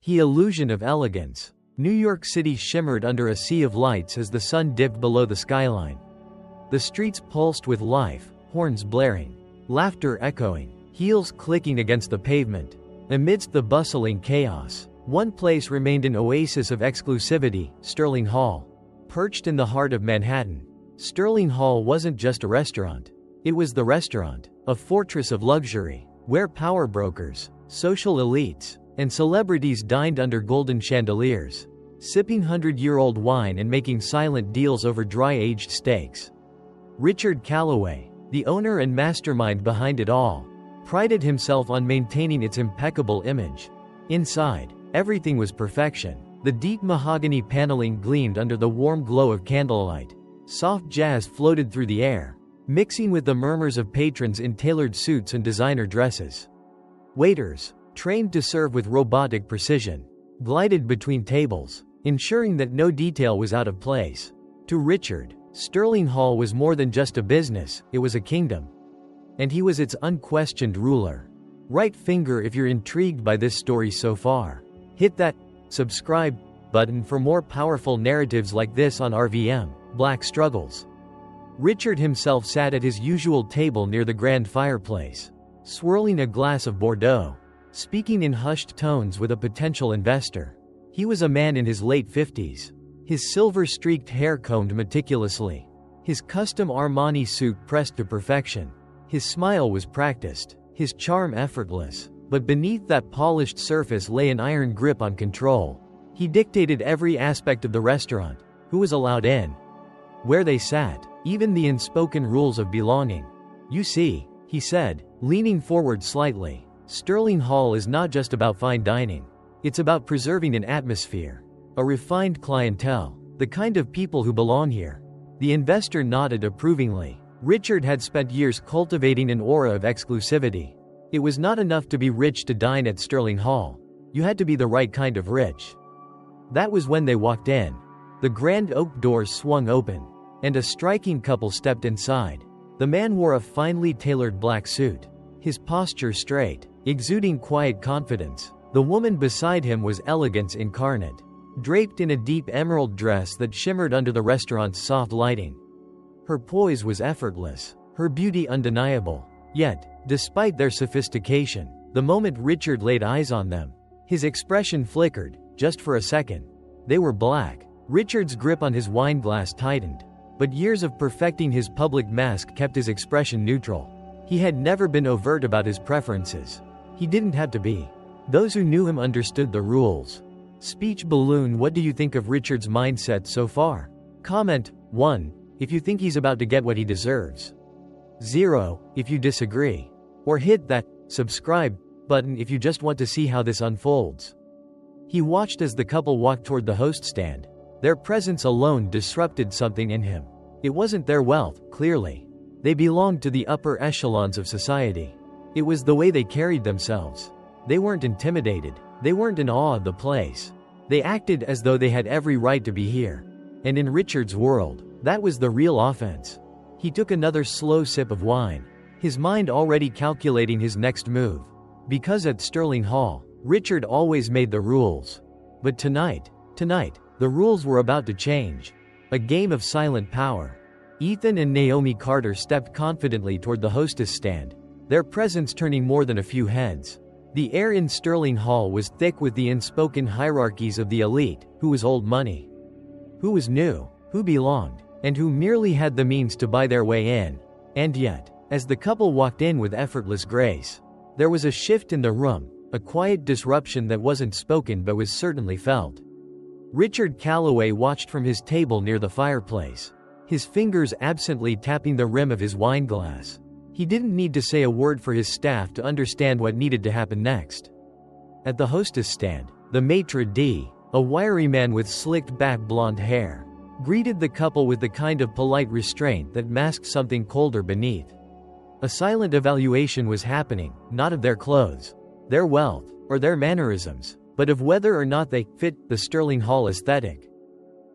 The illusion of elegance. New York City shimmered under a sea of lights as the sun dipped below the skyline. The streets pulsed with life, horns blaring, laughter echoing, heels clicking against the pavement. Amidst the bustling chaos, one place remained an oasis of exclusivity: Sterling Hall. Perched in the heart of Manhattan, Sterling Hall wasn't just a restaurant. It was the restaurant, a fortress of luxury, where power brokers, social elites, and celebrities dined under golden chandeliers, sipping hundred-year-old wine and making silent deals over dry-aged steaks. Richard Callaway, the owner and mastermind behind it all, prided himself on maintaining its impeccable image. Inside, everything was perfection. The deep mahogany paneling gleamed under the warm glow of candlelight. Soft jazz floated through the air, mixing with the murmurs of patrons in tailored suits and designer dresses. Waiters, trained to serve with robotic precision, glided between tables, ensuring that no detail was out of place. To Richard, Sterling Hall was more than just a business, it was a kingdom. And he was its unquestioned ruler. Right finger if you're intrigued by this story so far. Hit that subscribe button for more powerful narratives like this on RVM, Black Struggles. Richard himself sat at his usual table near the grand fireplace, swirling a glass of Bordeaux, speaking in hushed tones with a potential investor. He was a man in his late 50s, his silver-streaked hair combed meticulously, his custom Armani suit pressed to perfection. His smile was practiced, his charm effortless, but beneath that polished surface lay an iron grip on control. He dictated every aspect of the restaurant: who was allowed in, where they sat, even the unspoken rules of belonging. "You see," he said, leaning forward slightly, "Sterling Hall is not just about fine dining. It's about preserving an atmosphere, a refined clientele, the kind of people who belong here." The investor nodded approvingly. Richard had spent years cultivating an aura of exclusivity. It was not enough to be rich to dine at Sterling Hall. You had to be the right kind of rich. That was when they walked in. The grand oak doors swung open, and a striking couple stepped inside. The man wore a finely tailored black suit, his posture straight, exuding quiet confidence. The woman beside him was elegance incarnate, draped in a deep emerald dress that shimmered under the restaurant's soft lighting. Her poise was effortless, her beauty undeniable. Yet, despite their sophistication, the moment Richard laid eyes on them, his expression flickered, just for a second. They were black. Richard's grip on his wineglass tightened, but years of perfecting his public mask kept his expression neutral. He had never been overt about his preferences. He didn't have to be. Those who knew him understood the rules. Speech balloon. What do you think of Richard's mindset so far? Comment 1 if you think he's about to get what he deserves. 0 if you disagree. Or hit that subscribe button if you just want to see how this unfolds. He watched as the couple walked toward the host stand. Their presence alone disrupted something in him. It wasn't their wealth, clearly. They belonged to the upper echelons of society. It was the way they carried themselves. They weren't intimidated. They weren't in awe of the place. They acted as though they had every right to be here. And in Richard's world, that was the real offense. He took another slow sip of wine, his mind already calculating his next move. Because at Sterling Hall, Richard always made the rules. But tonight, the rules were about to change. A game of silent power. Ethan and Naomi Carter stepped confidently toward the hostess stand, their presence turning more than a few heads. The air in Sterling Hall was thick with the unspoken hierarchies of the elite: who was old money, who was new, who belonged, and who merely had the means to buy their way in. And yet, as the couple walked in with effortless grace, there was a shift in the room, a quiet disruption that wasn't spoken but was certainly felt. Richard Callaway watched from his table near the fireplace, his fingers absently tapping the rim of his wineglass. He didn't need to say a word for his staff to understand what needed to happen next. At the hostess stand, the maitre d', a wiry man with slicked-back blonde hair, greeted the couple with the kind of polite restraint that masked something colder beneath. A silent evaluation was happening, not of their clothes, their wealth, or their mannerisms, but of whether or not they fit the Sterling Hall aesthetic.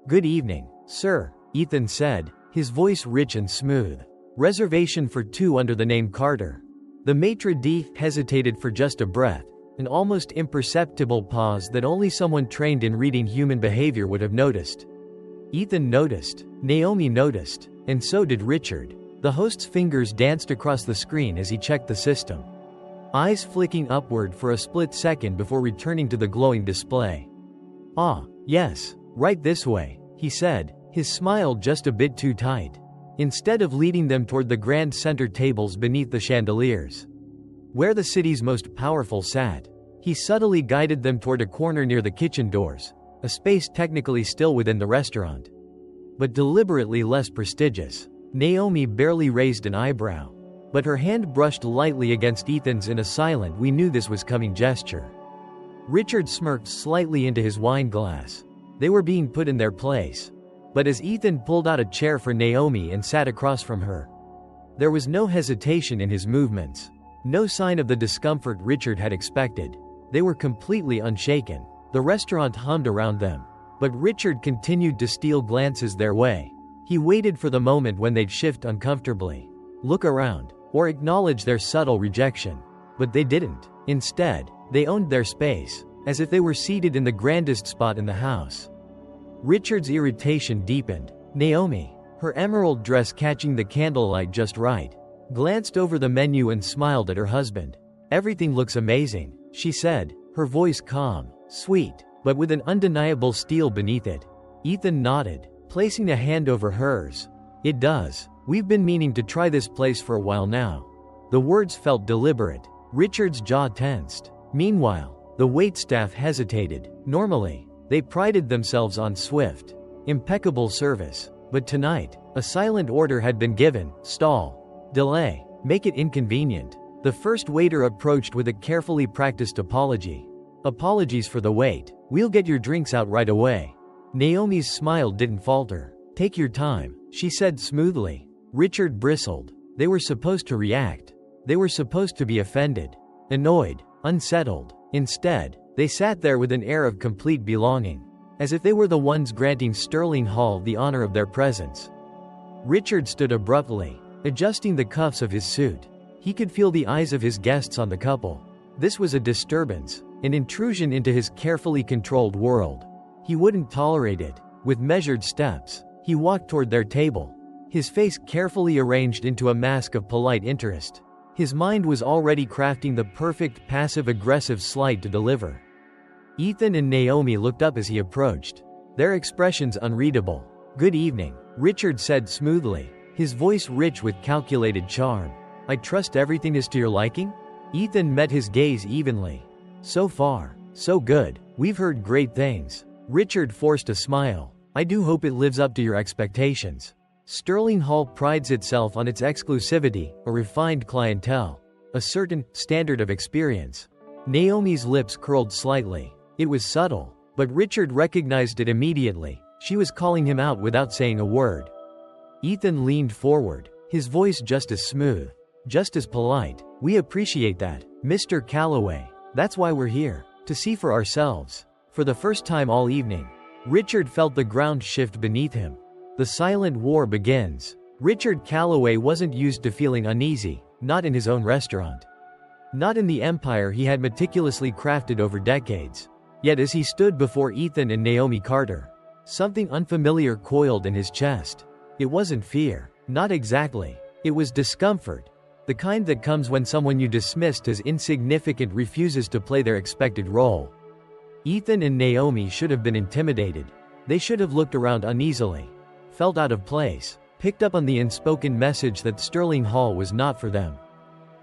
"Good evening, sir," Ethan said, his voice rich and smooth. "Reservation for 2 under the name Carter." The maitre d' hesitated for just a breath, An almost imperceptible pause that only someone trained in reading human behavior would have noticed. Ethan noticed, Naomi noticed, and so did Richard. The host's fingers danced across the screen as he checked the system, eyes flicking upward for a split second before returning to the glowing display. "Ah, yes, right this way," he said, his smile just a bit too tight. Instead of leading them toward the grand center tables beneath the chandeliers, where the city's most powerful sat, he subtly guided them toward a corner near the kitchen doors, a space technically still within the restaurant, but deliberately less prestigious. Naomi barely raised an eyebrow, but her hand brushed lightly against Ethan's in a silent "we knew this was coming" gesture. Richard smirked slightly into his wine glass. They were being put in their place. But as Ethan pulled out a chair for Naomi and sat across from her, there was no hesitation in his movements, no sign of the discomfort Richard had expected. They were completely unshaken. The restaurant hummed around them, but Richard continued to steal glances their way. He waited for the moment when they'd shift uncomfortably, look around, or acknowledge their subtle rejection. But they didn't. Instead, they owned their space, as if they were seated in the grandest spot in the house. Richard's irritation deepened. Naomi, her emerald dress catching the candlelight just right, glanced over the menu and smiled at her husband. "Everything looks amazing," she said, her voice calm, sweet, but with an undeniable steel beneath it. Ethan nodded, placing a hand over hers. "It does. We've been meaning to try this place for a while now." The words felt deliberate. Richard's jaw tensed. Meanwhile, the waitstaff hesitated. Normally, they prided themselves on swift, impeccable service, but tonight, a silent order had been given: stall, delay, make it inconvenient. The first waiter approached with a carefully practiced apology. "Apologies for the wait. We'll get your drinks out right away." Naomi's smile didn't falter. "Take your time," she said smoothly. Richard bristled. They were supposed to react. They were supposed to be offended, annoyed, unsettled. Instead, they sat there with an air of complete belonging, as if they were the ones granting Sterling Hall the honor of their presence. Richard stood abruptly, adjusting the cuffs of his suit. He could feel the eyes of his guests on the couple. This was a disturbance, an intrusion into his carefully controlled world. He wouldn't tolerate it. With measured steps, he walked toward their table, his face carefully arranged into a mask of polite interest. His mind was already crafting the perfect passive-aggressive slight to deliver. Ethan and Naomi looked up as he approached, their expressions unreadable. "Good evening," Richard said smoothly, his voice rich with calculated charm. "I trust everything is to your liking?" Ethan met his gaze evenly. "So far, so good. We've heard great things." Richard forced a smile. "I do hope it lives up to your expectations." Sterling Hall prides itself on its exclusivity, a refined clientele, a certain standard of experience. Naomi's lips curled slightly. It was subtle, but Richard recognized it immediately. She was calling him out without saying a word. Ethan leaned forward, his voice just as smooth, just as polite. "We appreciate that, Mr. Callaway. That's why we're here, to see for ourselves." For the first time all evening, Richard felt the ground shift beneath him. The silent war begins. Richard Callaway wasn't used to feeling uneasy, not in his own restaurant, not in the empire he had meticulously crafted over decades. Yet as he stood before Ethan and Naomi Carter, something unfamiliar coiled in his chest. It wasn't fear, not exactly. It was discomfort, the kind that comes when someone you dismissed as insignificant refuses to play their expected role. Ethan and Naomi should have been intimidated. They should have looked around uneasily, felt out of place, picked up on the unspoken message that Sterling Hall was not for them.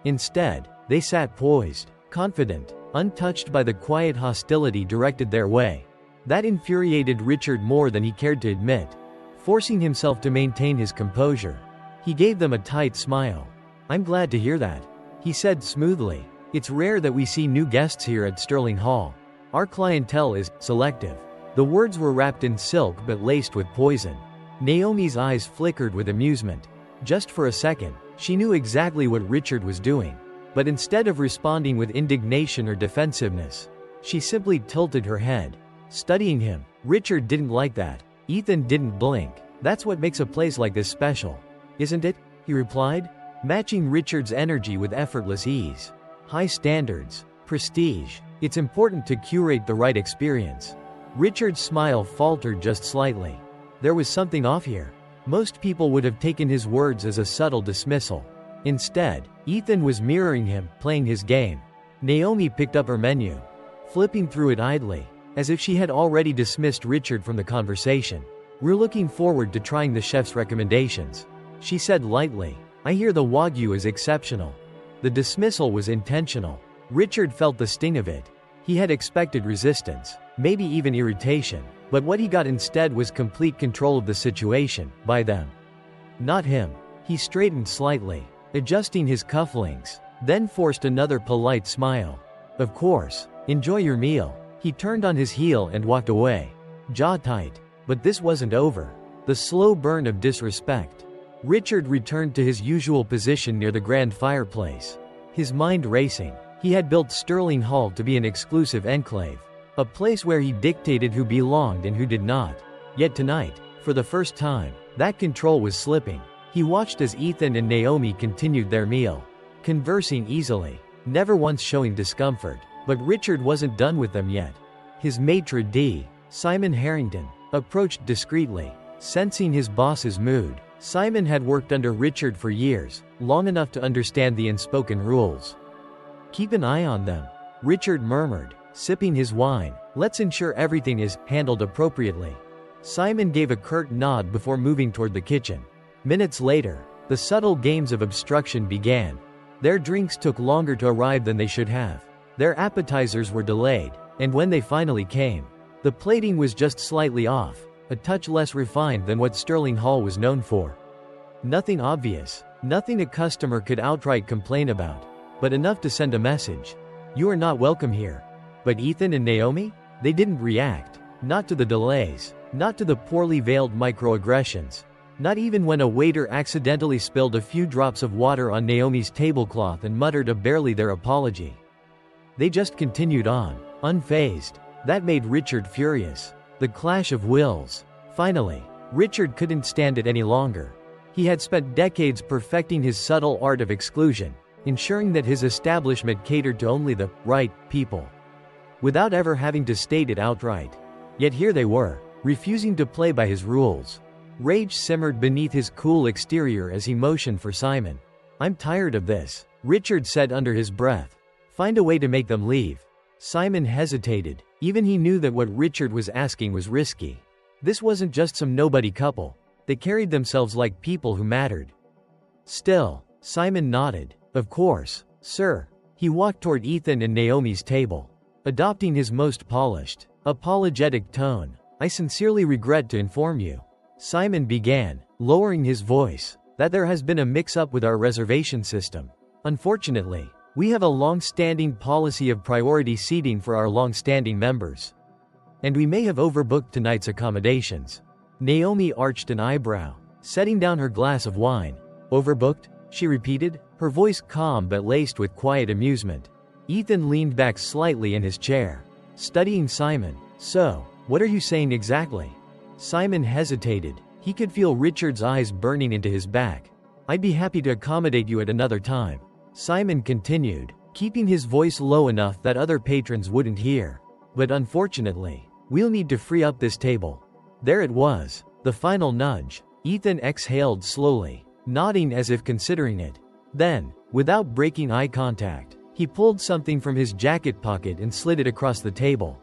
Instead, they sat poised, confident, untouched by the quiet hostility directed their way. That infuriated Richard more than he cared to admit. Forcing himself to maintain his composure, he gave them a tight smile. "I'm glad to hear that," he said smoothly. "It's rare that we see new guests here at Sterling Hall. Our clientele is selective." The words were wrapped in silk but laced with poison. Naomi's eyes flickered with amusement. Just for a second, she knew exactly what Richard was doing. But instead of responding with indignation or defensiveness, she simply tilted her head, studying him. Richard didn't like that. Ethan didn't blink. "That's what makes a place like this special, isn't it?" he replied, matching Richard's energy with effortless ease. "High standards, Prestige. It's important to curate the right experience. Richard's smile faltered just slightly. There was something off here. Most people would have taken his words as a subtle dismissal. Instead, Ethan was mirroring him, playing his game. Naomi picked up her menu, flipping through it idly, as if she had already dismissed Richard from the conversation. "We're looking forward to trying the chef's recommendations," she said lightly. "I hear the Wagyu is exceptional." The dismissal was intentional. Richard felt the sting of it. He had expected resistance, maybe even irritation, but what he got instead was complete control of the situation, by them. Not him. He straightened slightly, adjusting his cufflinks, then forced another polite smile. "Of course. Enjoy your meal." He turned on his heel and walked away, jaw tight. But this wasn't over. The slow burn of disrespect. Richard returned to his usual position near the grand fireplace, his mind racing. He had built Sterling Hall to be an exclusive enclave, a place where he dictated who belonged and who did not. Yet tonight, for the first time, that control was slipping. He watched as Ethan and Naomi continued their meal, conversing easily, never once showing discomfort. But Richard wasn't done with them yet. His maitre d', Simon Harrington, approached discreetly, sensing his boss's mood. Simon had worked under Richard for years, long enough to understand the unspoken rules. "Keep an eye on them," Richard murmured, sipping his wine. "Let's ensure everything is handled appropriately." Simon gave a curt nod before moving toward the kitchen. Minutes later, the subtle games of obstruction began. Their drinks took longer to arrive than they should have. Their appetizers were delayed, and when they finally came, the plating was just slightly off, a touch less refined than what Sterling Hall was known for. Nothing obvious, nothing a customer could outright complain about, but enough to send a message. "You are not welcome here." But Ethan and Naomi? They didn't react. Not to the delays, not to the poorly veiled microaggressions, not even when a waiter accidentally spilled a few drops of water on Naomi's tablecloth and muttered a barely there apology. They just continued on, unfazed. That made Richard furious. The clash of wills. Finally, Richard couldn't stand it any longer. He had spent decades perfecting his subtle art of exclusion, ensuring that his establishment catered to only the right people, without ever having to state it outright. Yet here they were, refusing to play by his rules. Rage simmered beneath his cool exterior as he motioned for Simon. "I'm tired of this," Richard said under his breath. "Find a way to make them leave." Simon hesitated. Even he knew that what Richard was asking was risky. This wasn't just some nobody couple. They carried themselves like people who mattered. Still, Simon nodded. "Of course, sir." He walked toward Ethan and Naomi's table, adopting his most polished, apologetic tone. "I sincerely regret to inform you," Simon began, lowering his voice, "that there has been a mix-up with our reservation system. Unfortunately, we have a long-standing policy of priority seating for our long-standing members, and we may have overbooked tonight's accommodations." Naomi arched an eyebrow, setting down her glass of wine. "Overbooked?" she repeated, her voice calm but laced with quiet amusement. Ethan leaned back slightly in his chair, studying Simon. "So, what are you saying exactly?" Simon hesitated. He could feel Richard's eyes burning into his back. "I'd be happy to accommodate you at another time," Simon continued, keeping his voice low enough that other patrons wouldn't hear. "But unfortunately, we'll need to free up this table." There it was, the final nudge. Ethan exhaled slowly, nodding as if considering it. Then, without breaking eye contact, he pulled something from his jacket pocket and slid it across the table.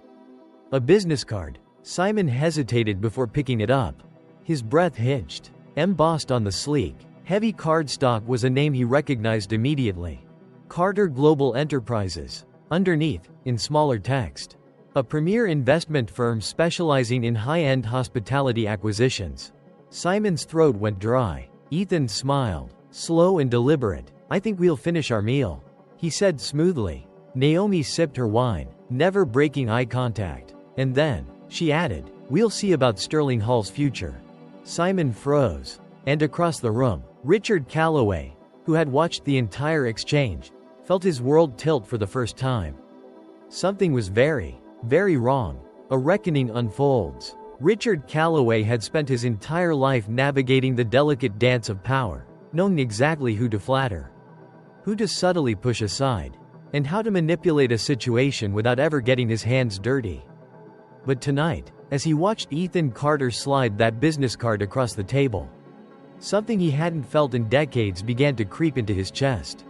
A business card. Simon hesitated before picking it up. His breath hitched. Embossed on the sleek, heavy cardstock was a name he recognized immediately. Carter Global Enterprises. Underneath, in smaller text, a premier investment firm specializing in high-end hospitality acquisitions. Simon's throat went dry. Ethan smiled, slow and deliberate. "I think we'll finish our meal," he said smoothly. Naomi sipped her wine, never breaking eye contact. And then, she added, "We'll see about Sterling Hall's future." Simon froze. And across the room, Richard Callaway, who had watched the entire exchange, felt his world tilt for the first time. Something was very, very wrong. A reckoning unfolds. Richard Callaway had spent his entire life navigating the delicate dance of power, knowing exactly who to flatter, who to subtly push aside. and how to manipulate a situation without ever getting his hands dirty. But tonight, as he watched Ethan Carter slide that business card across the table, something he hadn't felt in decades began to creep into his chest.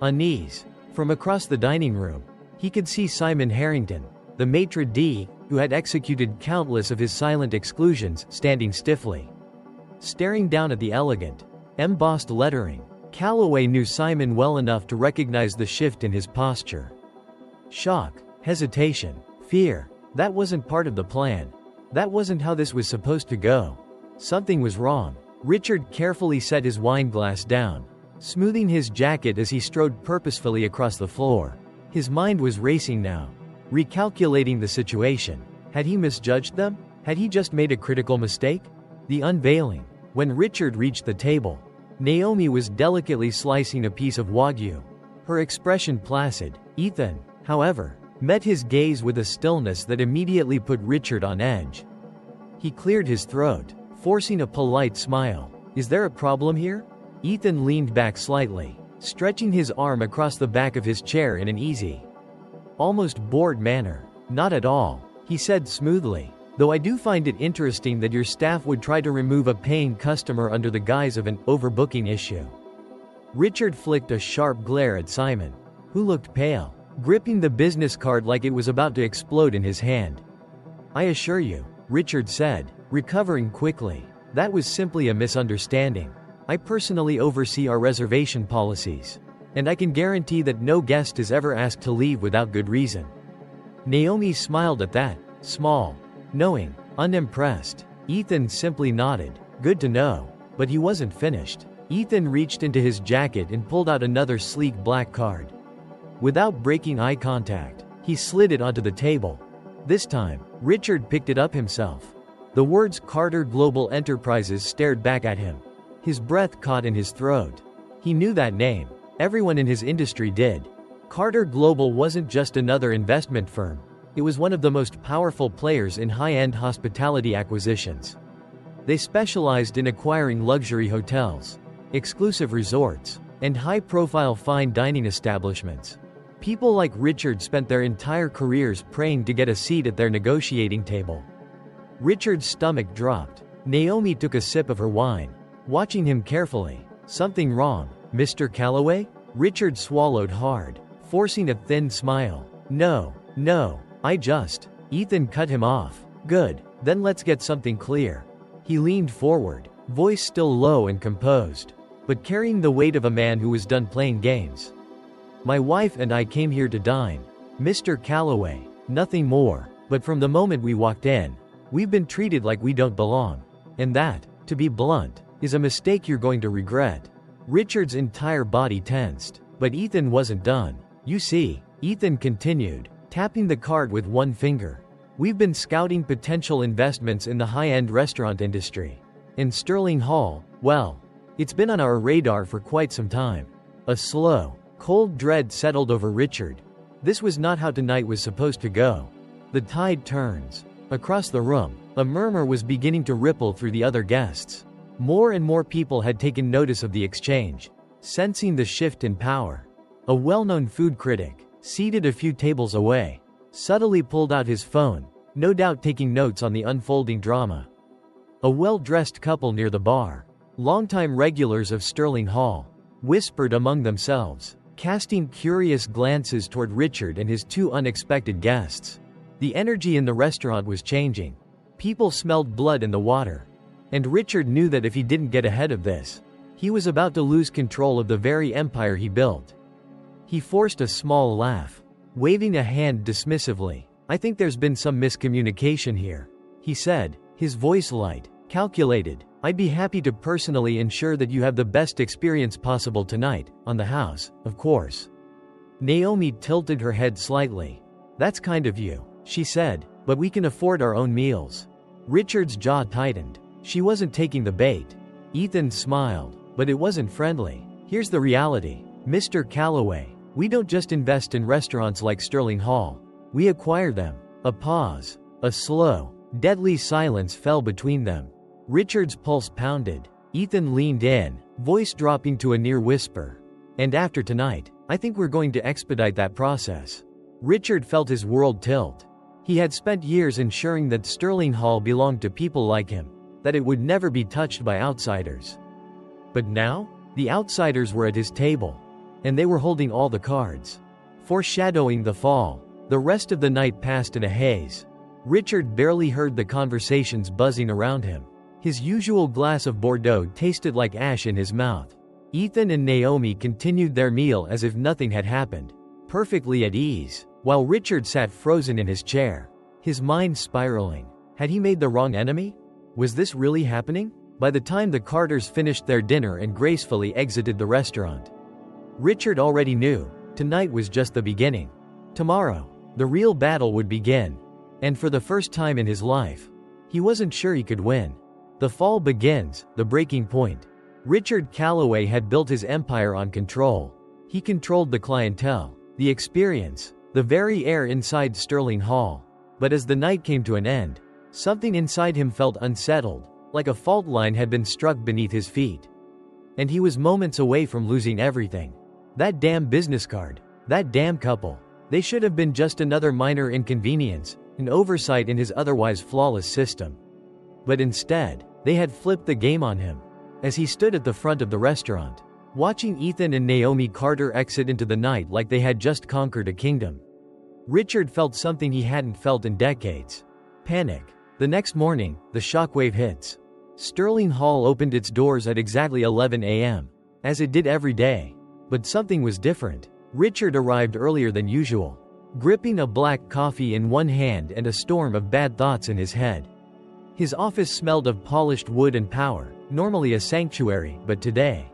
Unease. From across the dining room, he could see Simon Harrington, the maitre d', who had executed countless of his silent exclusions, standing stiffly, staring down at the elegant, embossed lettering. Callaway knew Simon well enough to recognize the shift in his posture. Shock, hesitation, fear. That wasn't part of the plan. That wasn't how this was supposed to go. Something was wrong. Richard carefully set his wine glass down, smoothing his jacket as he strode purposefully across the floor. His mind was racing now, recalculating the situation. Had he misjudged them? Had he just made a critical mistake? The unveiling. When Richard reached the table, Naomi was delicately slicing a piece of Wagyu, her expression placid. Ethan, however, met his gaze with a stillness that immediately put Richard on edge. He cleared his throat, forcing a polite smile. Is there a problem here? Ethan leaned back slightly, stretching his arm across the back of his chair in an easy, almost bored manner. Not at all, he said smoothly, though I do find it interesting that your staff would try to remove a paying customer under the guise of an overbooking issue. Richard flicked a sharp glare at Simon, who looked pale, gripping the business card like it was about to explode in his hand. I assure you, Richard said, recovering quickly, that was simply a misunderstanding. I personally oversee our reservation policies, and I can guarantee that no guest is ever asked to leave without good reason. Naomi smiled at that, small, knowing, unimpressed. Ethan simply nodded. Good to know. But he wasn't finished. Ethan reached into his jacket and pulled out another sleek black card. Without breaking eye contact, he slid it onto the table. This time, Richard picked it up himself. The words Carter Global Enterprises stared back at him. His breath caught in his throat. He knew that name. Everyone in his industry did. Carter Global wasn't just another investment firm. It was one of the most powerful players in high-end hospitality acquisitions. They specialized in acquiring luxury hotels, exclusive resorts, and high-profile fine dining establishments. People like Richard spent their entire careers praying to get a seat at their negotiating table. Richard's stomach dropped. Naomi took a sip of her wine, watching him carefully. Something wrong, Mr. Callaway? Richard swallowed hard, forcing a thin smile. No, I just... Ethan cut him off. Good, then let's get something clear. He leaned forward, voice still low and composed, but carrying the weight of a man who was done playing games. My wife and I came here to dine, Mr. Callaway, nothing more, but from the moment we walked in, we've been treated like we don't belong. And that, to be blunt, is a mistake you're going to regret. Richard's entire body tensed, but Ethan wasn't done. You see, Ethan continued, tapping the card with one finger. We've been scouting potential investments in the high-end restaurant industry. And Sterling Hall, well, it's been on our radar for quite some time. A slow, cold dread settled over Richard. This was not how tonight was supposed to go. The tide turns. Across the room, a murmur was beginning to ripple through the other guests. More and more people had taken notice of the exchange, sensing the shift in power. A well-known food critic, seated a few tables away, subtly pulled out his phone, no doubt taking notes on the unfolding drama. A well-dressed couple near the bar, longtime regulars of Sterling Hall, whispered among themselves, casting curious glances toward Richard and his two unexpected guests. The energy in the restaurant was changing. People smelled blood in the water. And Richard knew that if he didn't get ahead of this, he was about to lose control of the very empire he built. He forced a small laugh, waving a hand dismissively. I think there's been some miscommunication here, he said, his voice light, calculated. I'd be happy to personally ensure that you have the best experience possible tonight, on the house, of course. Naomi tilted her head slightly. That's kind of you, she said, but we can afford our own meals. Richard's jaw tightened. She wasn't taking the bait. Ethan smiled, but it wasn't friendly. Here's the reality, Mr. Callaway. We don't just invest in restaurants like Sterling Hall. We acquire them. A pause. A slow, deadly silence fell between them. Richard's pulse pounded. Ethan leaned in, voice dropping to a near whisper. And after tonight, I think we're going to expedite that process." Richard felt his world tilt. He had spent years ensuring that Sterling Hall belonged to people like him, that it would never be touched by outsiders. But now, the outsiders were at his table, and they were holding all the cards. Foreshadowing the fall, the rest of the night passed in a haze. Richard barely heard the conversations buzzing around him. His usual glass of Bordeaux tasted like ash in his mouth. Ethan and Naomi continued their meal as if nothing had happened, perfectly at ease, while Richard sat frozen in his chair, his mind spiraling. Had he made the wrong enemy? Was this really happening? By the time the Carters finished their dinner and gracefully exited the restaurant, Richard already knew, tonight was just the beginning. Tomorrow, the real battle would begin. And for the first time in his life, he wasn't sure he could win. The fall begins, the breaking point. Richard Callaway had built his empire on control. He controlled the clientele, the experience, the very air inside Sterling Hall. But as the night came to an end, something inside him felt unsettled, like a fault line had been struck beneath his feet. And he was moments away from losing everything. That damn business card, that damn couple, they should have been just another minor inconvenience, an oversight in his otherwise flawless system. But instead, they had flipped the game on him. As he stood at the front of the restaurant, watching Ethan and Naomi Carter exit into the night like they had just conquered a kingdom, Richard felt something he hadn't felt in decades. Panic. The next morning, the shockwave hits. Sterling Hall opened its doors at exactly 11 a.m., as it did every day. But something was different. Richard arrived earlier than usual, gripping a black coffee in one hand and a storm of bad thoughts in his head. His office smelled of polished wood and power, normally a sanctuary, but today,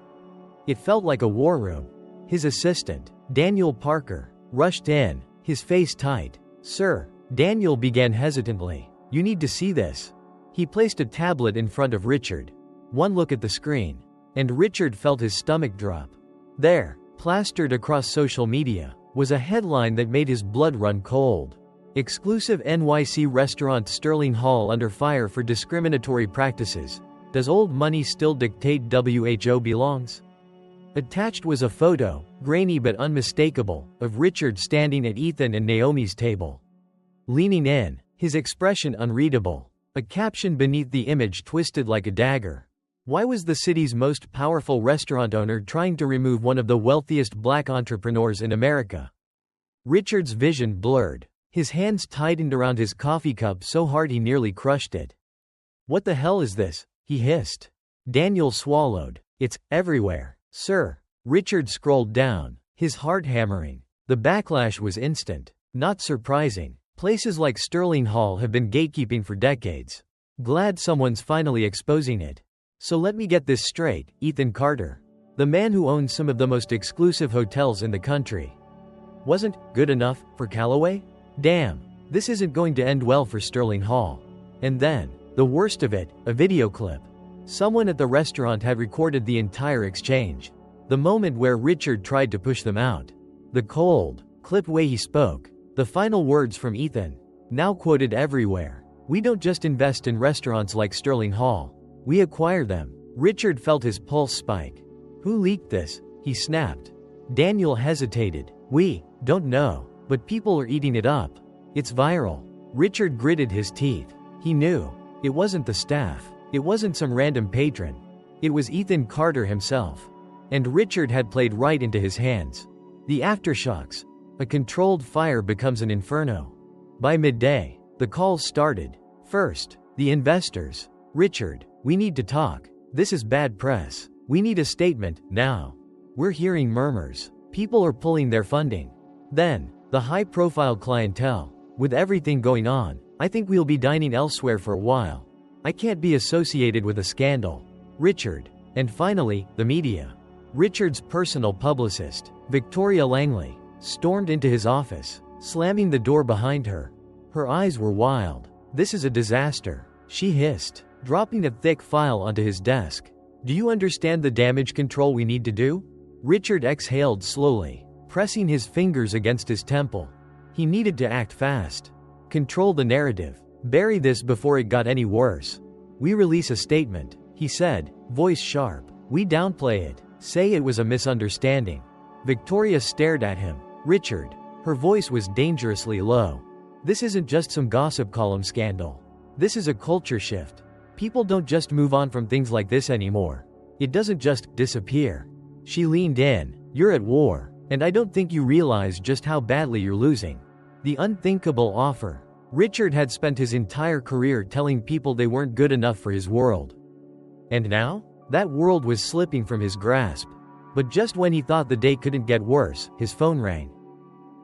it felt like a war room. His assistant, Daniel Parker, rushed in, his face tight. "Sir," Daniel began hesitantly, "you need to see this." He placed a tablet in front of Richard. One look at the screen, and Richard felt his stomach drop. There, plastered across social media, was a headline that made his blood run cold. "Exclusive NYC restaurant Sterling Hall under fire for discriminatory practices. Does old money still dictate WHO belongs?" Attached was a photo, grainy but unmistakable, of Richard standing at Ethan and Naomi's table. Leaning in, his expression unreadable, a caption beneath the image twisted like a dagger. Why was the city's most powerful restaurant owner trying to remove one of the wealthiest black entrepreneurs in America? Richard's vision blurred. His hands tightened around his coffee cup so hard he nearly crushed it. "What the hell is this?" he hissed. Daniel swallowed. "It's everywhere, sir." Richard scrolled down, his heart hammering. The backlash was instant. Not surprising. Places like Sterling Hall have been gatekeeping for decades. Glad someone's finally exposing it. "So let me get this straight, Ethan Carter, the man who owns some of the most exclusive hotels in the country, wasn't good enough for Callaway? Damn, this isn't going to end well for Sterling Hall." And then, the worst of it, a video clip. Someone at the restaurant had recorded the entire exchange. The moment where Richard tried to push them out. The cold, clipped way he spoke. The final words from Ethan, now quoted everywhere. "We don't just invest in restaurants like Sterling Hall. We acquire them." Richard felt his pulse spike. "Who leaked this?" he snapped. Daniel hesitated. "We don't know, but people are eating it up. It's viral." Richard gritted his teeth. He knew. It wasn't the staff. It wasn't some random patron. It was Ethan Carter himself. And Richard had played right into his hands. The aftershocks. A controlled fire becomes an inferno. By midday, the calls started. First, the investors. "Richard, we need to talk. This is bad press. We need a statement, now. We're hearing murmurs. People are pulling their funding." Then, the high-profile clientele. "With everything going on, I think we'll be dining elsewhere for a while. I can't be associated with a scandal." Richard. And finally, the media. Richard's personal publicist, Victoria Langley, stormed into his office, slamming the door behind her. Her eyes were wild. "This is a disaster," she hissed, dropping a thick file onto his desk. "Do you understand the damage control we need to do?" Richard exhaled slowly, pressing his fingers against his temple. He needed to act fast. Control the narrative. Bury this before it got any worse. "We release a statement," he said, voice sharp. "We downplay it. Say it was a misunderstanding. Victoria stared at him. Richard. Her voice was dangerously low. This isn't just some gossip column scandal. This is a culture shift. People don't just move on from things like this anymore. It doesn't just disappear. She leaned in. You're at war, and I don't think you realize just how badly you're losing. The unthinkable offer. Richard had spent his entire career telling people they weren't good enough for his world. And now? That world was slipping from his grasp. But just when he thought the day couldn't get worse, his phone rang.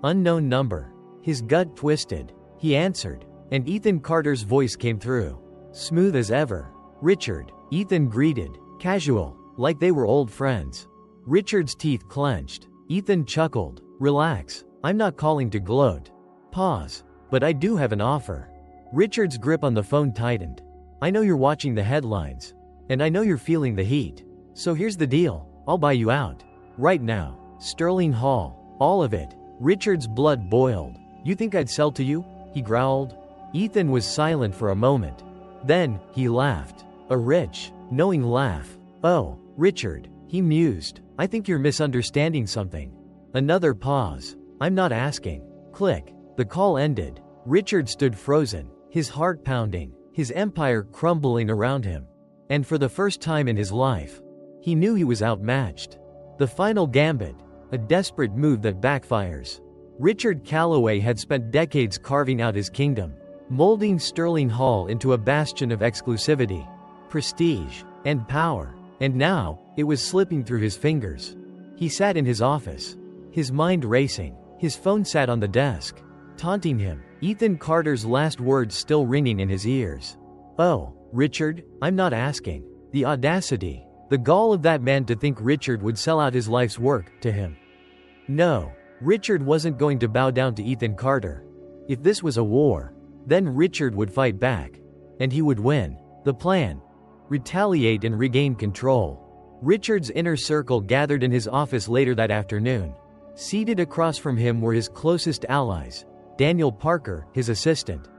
Unknown number. His gut twisted. He answered, and Ethan Carter's voice came through. Smooth as ever. Richard. Ethan greeted. Casual, like they were old friends. Richard's teeth clenched. Ethan chuckled. Relax. I'm not calling to gloat. Pause. But I do have an offer. Richard's grip on the phone tightened. I know you're watching the headlines. And I know you're feeling the heat. So here's the deal. I'll buy you out. Right now. Sterling Hall. All of it. Richard's blood boiled. You think I'd sell to you? He growled. Ethan was silent for a moment. Then, he laughed. A rich, knowing laugh. Oh, Richard, he mused. I think you're misunderstanding something. Another pause. I'm not asking. Click. The call ended. Richard stood frozen, his heart pounding, his empire crumbling around him. And for the first time in his life, he knew he was outmatched. The final gambit, a desperate move that backfires. Richard Callaway had spent decades carving out his kingdom, molding Sterling Hall into a bastion of exclusivity, prestige, and power. And now, it was slipping through his fingers. He sat in his office, his mind racing. His phone sat on the desk, taunting him, Ethan Carter's last words still ringing in his ears. Oh, Richard, I'm not asking. The audacity, the gall of that man to think Richard would sell out his life's work to him. No, Richard wasn't going to bow down to Ethan Carter. If this was a war, then Richard would fight back. And he would win. The plan. Retaliate and regain control. Richard's inner circle gathered in his office later that afternoon. Seated across from him were his closest allies, Daniel Parker, his assistant,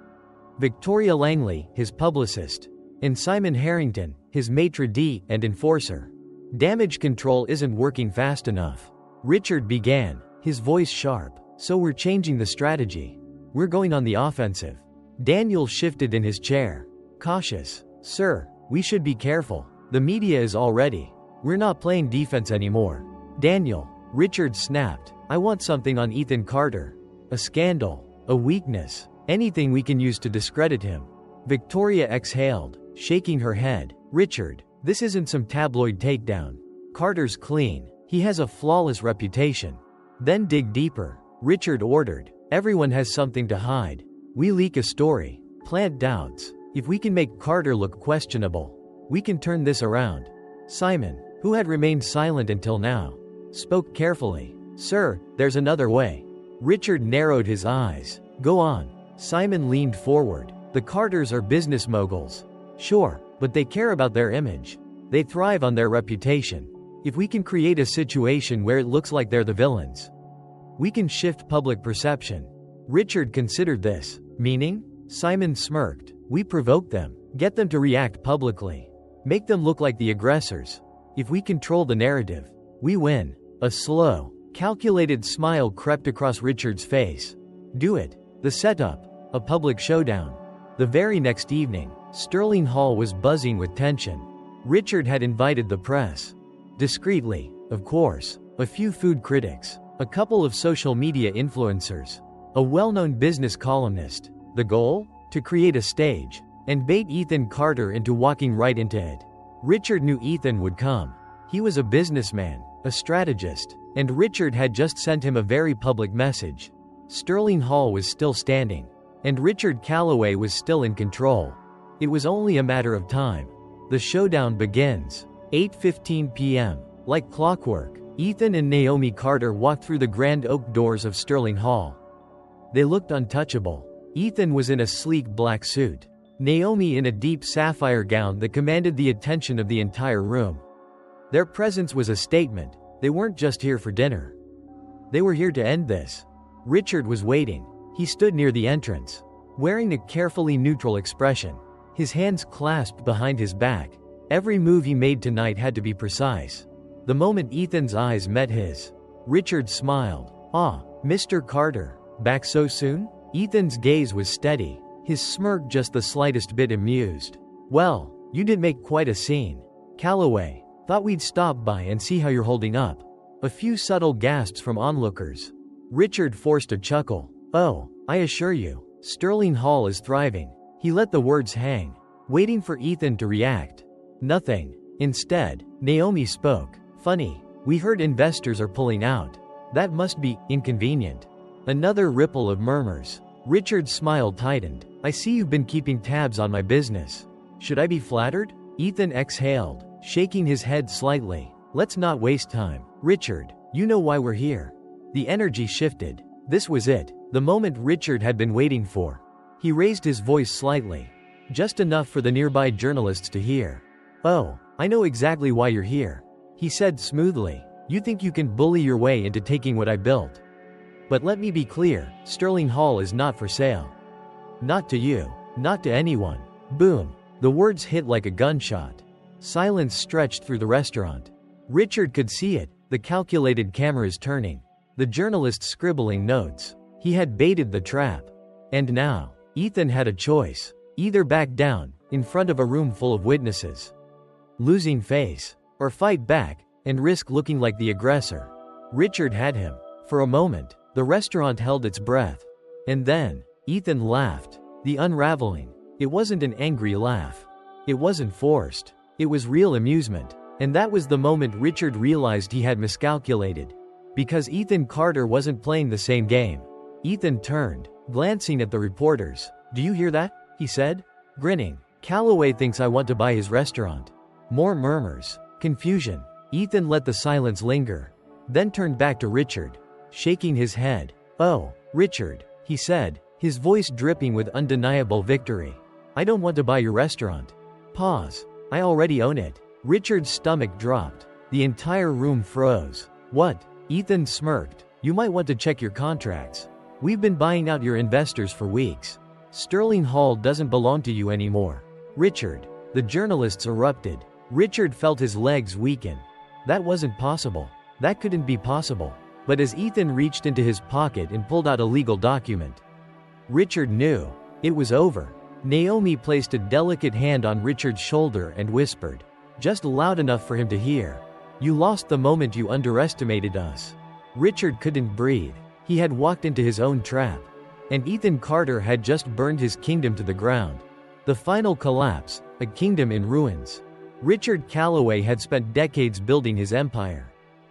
Victoria Langley, his publicist, and Simon Harrington, his maitre d' and enforcer. Damage control isn't working fast enough. Richard began, his voice sharp. So we're changing the strategy. We're going on the offensive. Daniel shifted in his chair. Cautious. Sir, we should be careful. The media is all ready. We're not playing defense anymore. Daniel. Richard snapped. I want something on Ethan Carter. A scandal. A weakness. Anything we can use to discredit him. Victoria exhaled, shaking her head. Richard, this isn't some tabloid takedown. Carter's clean. He has a flawless reputation. Then dig deeper. Richard ordered. Everyone has something to hide. We leak a story. Plant doubts. If we can make Carter look questionable, we can turn this around. Simon, who had remained silent until now, spoke carefully. Sir, there's another way. Richard narrowed his eyes. Go on. Simon leaned forward. The Carters are business moguls. Sure, but they care about their image. They thrive on their reputation. If we can create a situation where it looks like they're the villains, we can shift public perception. Richard considered this. Meaning? Simon smirked. We provoke them. Get them to react publicly. Make them look like the aggressors. If we control the narrative, we win. A slow, calculated smile crept across Richard's face. Do it. The setup. A public showdown. The very next evening, Sterling Hall was buzzing with tension. Richard had invited the press. Discreetly, of course. A few food critics. A couple of social media influencers. A well-known business columnist. The goal? To create a stage and bait Ethan Carter into walking right into it. Richard knew Ethan would come. He was a businessman, a strategist, and Richard had just sent him a very public message. Sterling Hall was still standing, and Richard Callaway was still in control. It was only a matter of time. The showdown begins. 8:15 p.m. Like clockwork, Ethan and Naomi Carter walked through the grand oak doors of Sterling Hall. They looked untouchable. Ethan was in a sleek black suit. Naomi in a deep sapphire gown that commanded the attention of the entire room. Their presence was a statement. They weren't just here for dinner. They were here to end this. Richard was waiting. He stood near the entrance, wearing a carefully neutral expression, his hands clasped behind his back. Every move he made tonight had to be precise. The moment Ethan's eyes met his, Richard smiled. "Ah, Mr. Carter, back so soon?" Ethan's gaze was steady, his smirk just the slightest bit amused. "Well, you did make quite a scene. Callaway, thought we'd stop by and see how you're holding up." A few subtle gasps from onlookers. Richard forced a chuckle. "Oh, I assure you, Sterling Hall is thriving." He let the words hang, waiting for Ethan to react. Nothing. Instead, Naomi spoke. "Funny, we heard investors are pulling out. That must be inconvenient." Another ripple of murmurs. Richard's smile tightened. "I see you've been keeping tabs on my business. Should I be flattered?" Ethan exhaled, shaking his head slightly. "Let's not waste time. Richard, you know why we're here." The energy shifted. This was it, the moment Richard had been waiting for. He raised his voice slightly, just enough for the nearby journalists to hear. "Oh, I know exactly why you're here," he said smoothly. "You think you can bully your way into taking what I built. But let me be clear, Sterling Hall is not for sale. Not to you, not to anyone." Boom. The words hit like a gunshot. Silence stretched through the restaurant. Richard could see it, the calculated cameras turning, the journalists scribbling notes. He had baited the trap. And now, Ethan had a choice. Either back down, in front of a room full of witnesses, losing face, or fight back, and risk looking like the aggressor. Richard had him. For a moment, the restaurant held its breath. And then, Ethan laughed. The unraveling. It wasn't an angry laugh. It wasn't forced. It was real amusement. And that was the moment Richard realized he had miscalculated. Because Ethan Carter wasn't playing the same game. Ethan turned, glancing at the reporters. "Do you hear that?" he said, grinning. "Callaway thinks I want to buy his restaurant." More murmurs. Confusion. Ethan let the silence linger, then turned back to Richard, shaking his head. "Oh, Richard," he said, his voice dripping with undeniable victory. "I don't want to buy your restaurant." Pause. "I already own it." Richard's stomach dropped. The entire room froze. "What?" Ethan smirked. "You might want to check your contracts. We've been buying out your investors for weeks. Sterling Hall doesn't belong to you anymore." "Richard." The journalists erupted. Richard felt his legs weaken. That wasn't possible. That couldn't be possible. But as Ethan reached into his pocket and pulled out a legal document, Richard knew. It was over. Naomi placed a delicate hand on Richard's shoulder and whispered, just loud enough for him to hear, "You lost the moment you underestimated us." Richard couldn't breathe. He had walked into his own trap. And Ethan Carter had just burned his kingdom to the ground. The final collapse, a kingdom in ruins. Richard Callaway had spent decades building his empire.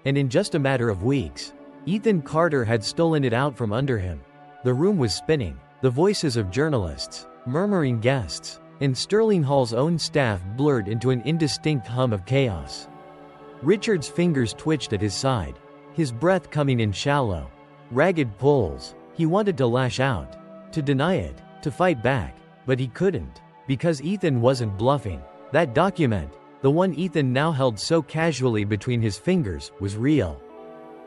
And in just a matter of weeks, Ethan Carter had stolen it out from under him. The room was spinning, the voices of journalists, murmuring guests, and Sterling Hall's own staff blurred into an indistinct hum of chaos. Richard's fingers twitched at his side, his breath coming in shallow, ragged pulls. He wanted to lash out, to deny it, to fight back, but he couldn't, because Ethan wasn't bluffing. That document, the one Ethan now held so casually between his fingers, was real.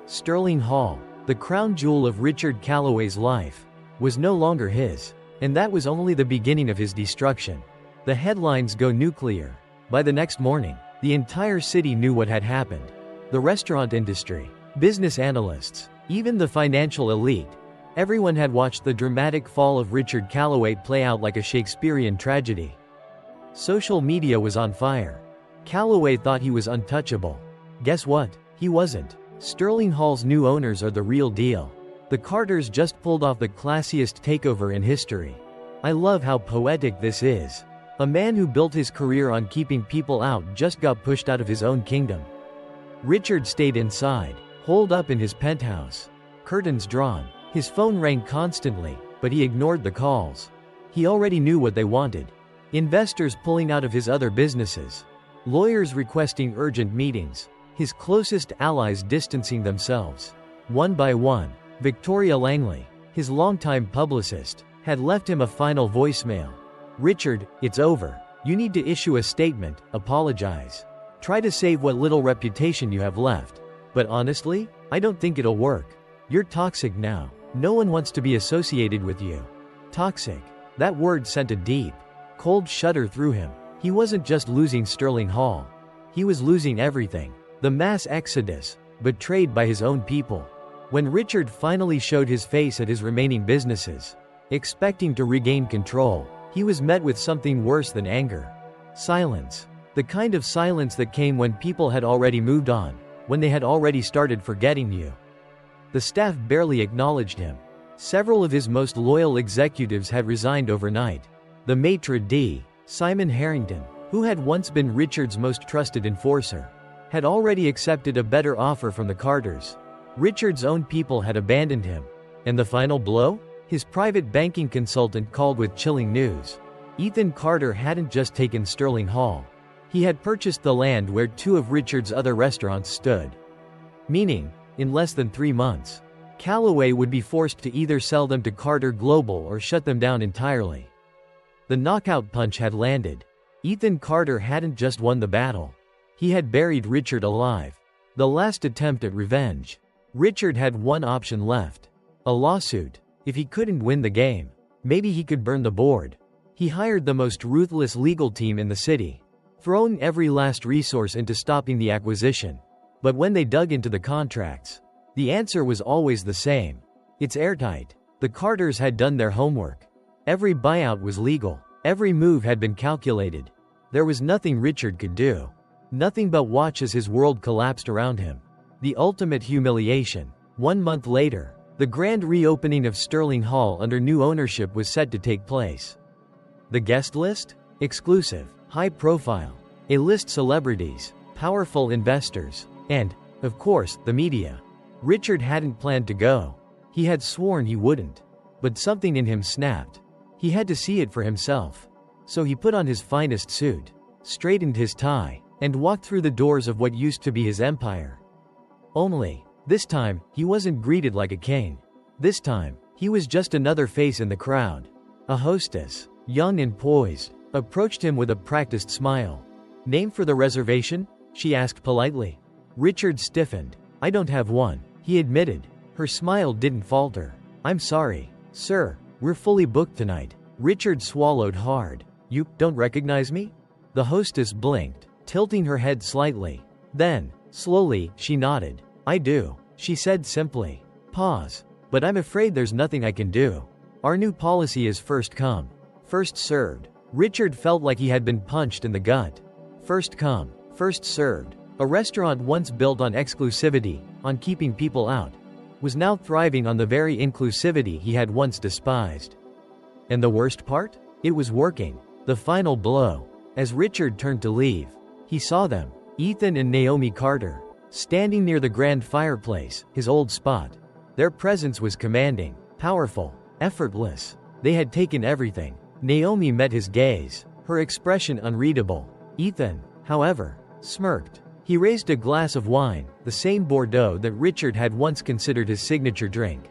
Sterling Hall, the crown jewel of Richard Callaway's life, was no longer his. And that was only the beginning of his destruction. The headlines go nuclear. By the next morning, the entire city knew what had happened. The restaurant industry, business analysts, even the financial elite. Everyone had watched the dramatic fall of Richard Callaway play out like a Shakespearean tragedy. Social media was on fire. Callaway thought he was untouchable. Guess what? He wasn't. Sterling Hall's new owners are the real deal. The Carters just pulled off the classiest takeover in history. I love how poetic this is. A man who built his career on keeping people out just got pushed out of his own kingdom. Richard stayed inside, holed up in his penthouse. Curtains drawn. His phone rang constantly, but he ignored the calls. He already knew what they wanted. Investors pulling out of his other businesses. Lawyers requesting urgent meetings. His closest allies distancing themselves. One by one, Victoria Langley, his longtime publicist, had left him a final voicemail. "Richard, it's over. You need to issue a statement, apologize. Try to save what little reputation you have left. But honestly, I don't think it'll work. You're toxic now. No one wants to be associated with you." Toxic. That word sent a deep, cold shudder through him. He wasn't just losing Sterling Hall. He was losing everything. The mass exodus, betrayed by his own people. When Richard finally showed his face at his remaining businesses, expecting to regain control, he was met with something worse than anger. Silence. The kind of silence that came when people had already moved on, when they had already started forgetting you. The staff barely acknowledged him. Several of his most loyal executives had resigned overnight. The maitre d', Simon Harrington, who had once been Richard's most trusted enforcer, had already accepted a better offer from the Carters. Richard's own people had abandoned him. And the final blow? His private banking consultant called with chilling news. Ethan Carter hadn't just taken Sterling Hall. He had purchased the land where 2 of Richard's other restaurants stood. Meaning, in less than 3 months, Callaway would be forced to either sell them to Carter Global or shut them down entirely. The knockout punch had landed. Ethan Carter hadn't just won the battle. He had buried Richard alive. The last attempt at revenge. Richard had one option left. A lawsuit. If he couldn't win the game, maybe he could burn the board. He hired the most ruthless legal team in the city, throwing every last resource into stopping the acquisition. But when they dug into the contracts, the answer was always the same. It's airtight. The Carters had done their homework. Every buyout was legal. Every move had been calculated. There was nothing Richard could do. Nothing but watch as his world collapsed around him. The ultimate humiliation. 1 month later, the grand reopening of Sterling Hall under new ownership was set to take place. The guest list? Exclusive, high profile, A-list celebrities, powerful investors, and, of course, the media. Richard hadn't planned to go. He had sworn he wouldn't. But something in him snapped. He had to see it for himself. So he put on his finest suit, straightened his tie, and walked through the doors of what used to be his empire. Only, this time, he wasn't greeted like a king. This time, he was just another face in the crowd. A hostess, young and poised, approached him with a practiced smile. "Name for the reservation?" she asked politely. Richard stiffened. "I don't have one," he admitted. Her smile didn't falter. "I'm sorry, sir, we're fully booked tonight." Richard swallowed hard. "You don't recognize me?" The hostess blinked, tilting her head slightly. Then, slowly, she nodded. "I do," she said simply. Pause. "But I'm afraid there's nothing I can do. Our new policy is first come, first served." Richard felt like he had been punched in the gut. First come, first served. A restaurant once built on exclusivity, on keeping people out, was now thriving on the very inclusivity he had once despised. And the worst part? It was working. The final blow. As Richard turned to leave, he saw them, Ethan and Naomi Carter, standing near the grand fireplace, his old spot. Their presence was commanding, powerful, effortless. They had taken everything. Naomi met his gaze, her expression unreadable. Ethan, however, smirked. He raised a glass of wine, the same Bordeaux that Richard had once considered his signature drink.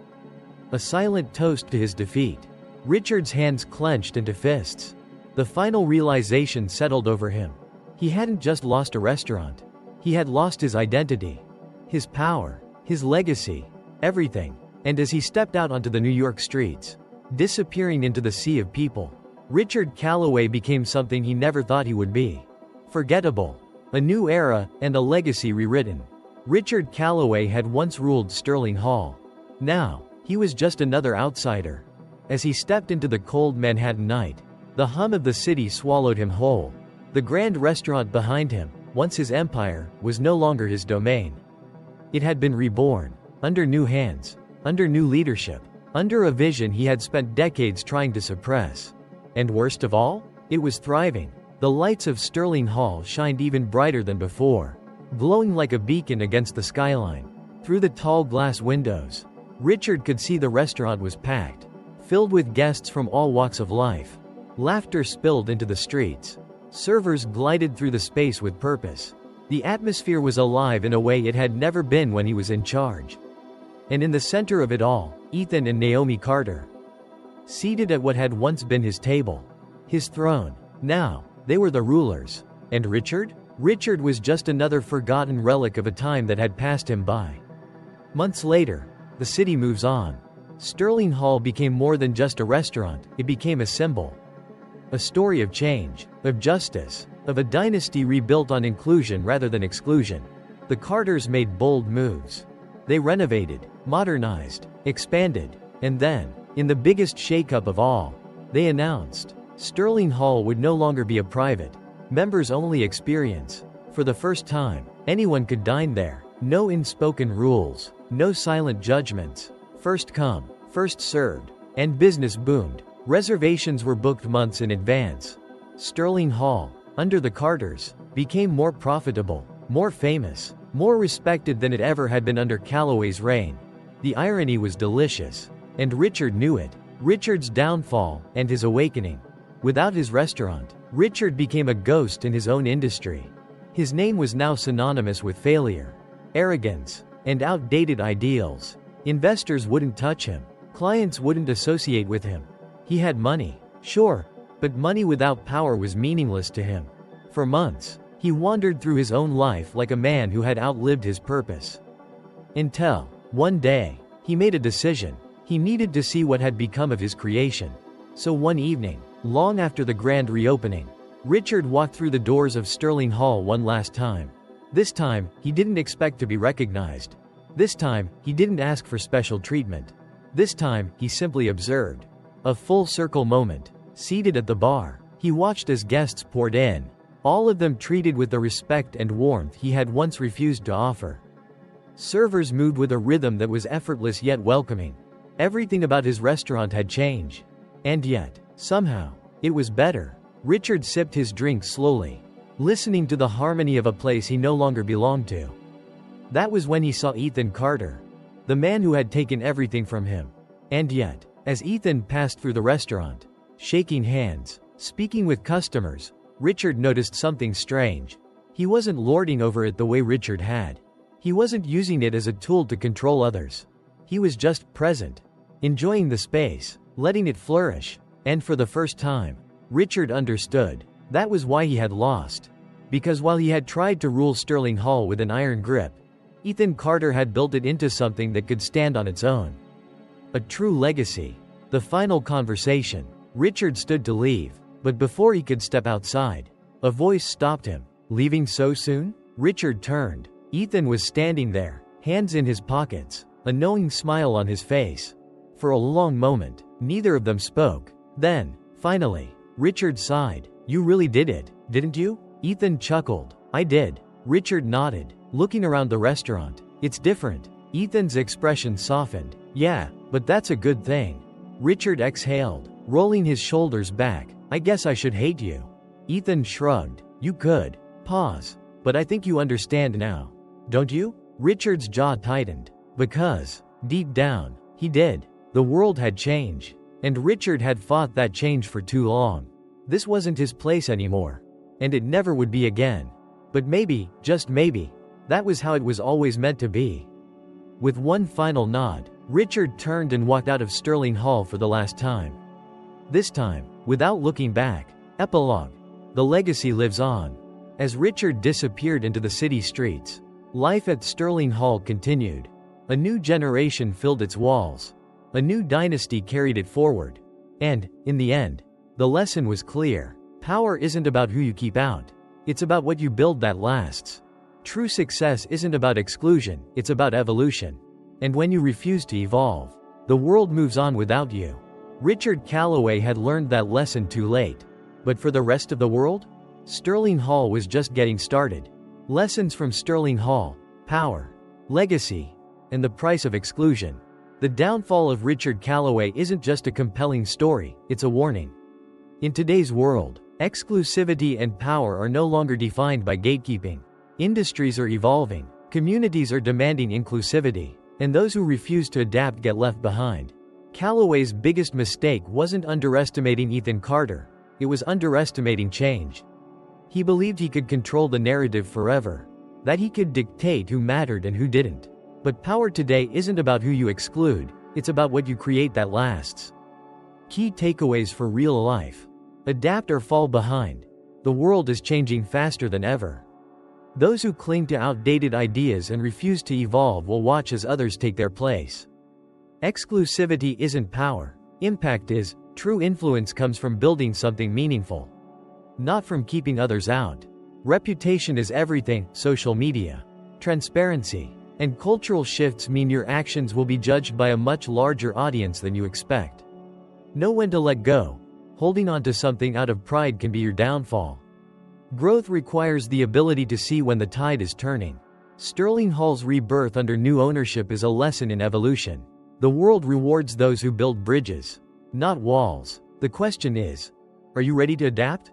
A silent toast to his defeat. Richard's hands clenched into fists. The final realization settled over him. He hadn't just lost a restaurant. He had lost his identity, his power, his legacy, everything. And as he stepped out onto the New York streets, disappearing into the sea of people, Richard Callaway became something he never thought he would be. Forgettable. A new era, and a legacy rewritten. Richard Callaway had once ruled Sterling Hall. Now, he was just another outsider. As he stepped into the cold Manhattan night, the hum of the city swallowed him whole. The grand restaurant behind him, once his empire, was no longer his domain. It had been reborn, under new hands, under new leadership, under a vision he had spent decades trying to suppress. And worst of all, it was thriving. The lights of Sterling Hall shined even brighter than before, glowing like a beacon against the skyline. Through the tall glass windows, Richard could see the restaurant was packed, filled with guests from all walks of life. Laughter spilled into the streets. Servers glided through the space with purpose. The atmosphere was alive in a way it had never been when he was in charge. And in the center of it all, Ethan and Naomi Carter, seated at what had once been his table, his throne. Now, they were the rulers. And Richard? Richard was just another forgotten relic of a time that had passed him by. Months later, the city moves on. Sterling Hall became more than just a restaurant, it became a symbol. A story of change, of justice, of a dynasty rebuilt on inclusion rather than exclusion. The Carters made bold moves. They renovated, modernized, expanded, and then, in the biggest shakeup of all, they announced Sterling Hall would no longer be a private, members-only experience. For the first time, anyone could dine there. No unspoken rules, no silent judgments. First come, first served, and business boomed. Reservations were booked months in advance. Sterling Hall, under the Carters, became more profitable, more famous, more respected than it ever had been under Callaway's reign. The irony was delicious, and Richard knew it. Richard's downfall and his awakening. Without his restaurant, Richard became a ghost in his own industry. His name was now synonymous with failure, arrogance, and outdated ideals. Investors wouldn't touch him. Clients wouldn't associate with him. He had money, sure, but money without power was meaningless to him. For months, he wandered through his own life like a man who had outlived his purpose. Until, one day, he made a decision. He needed to see what had become of his creation. So one evening, long after the grand reopening, Richard walked through the doors of Sterling Hall one last time. This time, he didn't expect to be recognized. This time, he didn't ask for special treatment. This time, he simply observed. A full-circle moment. Seated at the bar, he watched as guests poured in, all of them treated with the respect and warmth he had once refused to offer. Servers moved with a rhythm that was effortless yet welcoming. Everything about his restaurant had changed. And yet, somehow, it was better. Richard sipped his drink slowly, listening to the harmony of a place he no longer belonged to. That was when he saw Ethan Carter, the man who had taken everything from him. And yet, as Ethan passed through the restaurant, shaking hands, speaking with customers, Richard noticed something strange. He wasn't lording over it the way Richard had. He wasn't using it as a tool to control others. He was just present, enjoying the space, letting it flourish. And for the first time, Richard understood. That was why he had lost. Because while he had tried to rule Sterling Hall with an iron grip, Ethan Carter had built it into something that could stand on its own. A true legacy. The final conversation. Richard stood to leave, but before he could step outside, a voice stopped him. Leaving so soon? Richard turned. Ethan was standing there, hands in his pockets, a knowing smile on his face. For a long moment, neither of them spoke. Then, finally, Richard sighed. You really did it, didn't you? Ethan chuckled. I did. Richard nodded, looking around the restaurant. It's different. Ethan's expression softened. Yeah, but that's a good thing. Richard exhaled, rolling his shoulders back. I guess I should hate you. Ethan shrugged. You could. Pause. But I think you understand now. Don't you? Richard's jaw tightened. Because, deep down, he did. The world had changed. And Richard had fought that change for too long. This wasn't his place anymore. And it never would be again. But maybe, just maybe, that was how it was always meant to be. With one final nod, Richard turned and walked out of Sterling Hall for the last time. This time, without looking back. Epilogue. The legacy lives on. As Richard disappeared into the city streets, life at Sterling Hall continued. A new generation filled its walls. A new dynasty carried it forward. And, in the end, the lesson was clear. Power isn't about who you keep out. It's about what you build that lasts. True success isn't about exclusion, it's about evolution. And when you refuse to evolve, the world moves on without you. Richard Callaway had learned that lesson too late. But for the rest of the world? Sterling Hall was just getting started. Lessons from Sterling Hall: power, legacy, and the price of exclusion. The downfall of Richard Callaway isn't just a compelling story, it's a warning. In today's world, exclusivity and power are no longer defined by gatekeeping. Industries are evolving, communities are demanding inclusivity, and those who refuse to adapt get left behind. Callaway's biggest mistake wasn't underestimating Ethan Carter, it was underestimating change. He believed he could control the narrative forever, that he could dictate who mattered and who didn't. But power today isn't about who you exclude, it's about what you create that lasts. Key takeaways for real life. Adapt or fall behind. The world is changing faster than ever. Those who cling to outdated ideas and refuse to evolve will watch as others take their place. Exclusivity isn't power, impact is. True influence comes from building something meaningful, not from keeping others out. Reputation is everything. Social media, Transparency and cultural shifts mean your actions will be judged by a much larger audience than you expect. Know when to let go. Holding on to something out of pride can be your downfall. Growth requires the ability to see when the tide is turning. Sterling Hall's Rebirth under new ownership is a lesson in evolution. The world rewards those who build bridges, not walls. The question is, are you ready to adapt?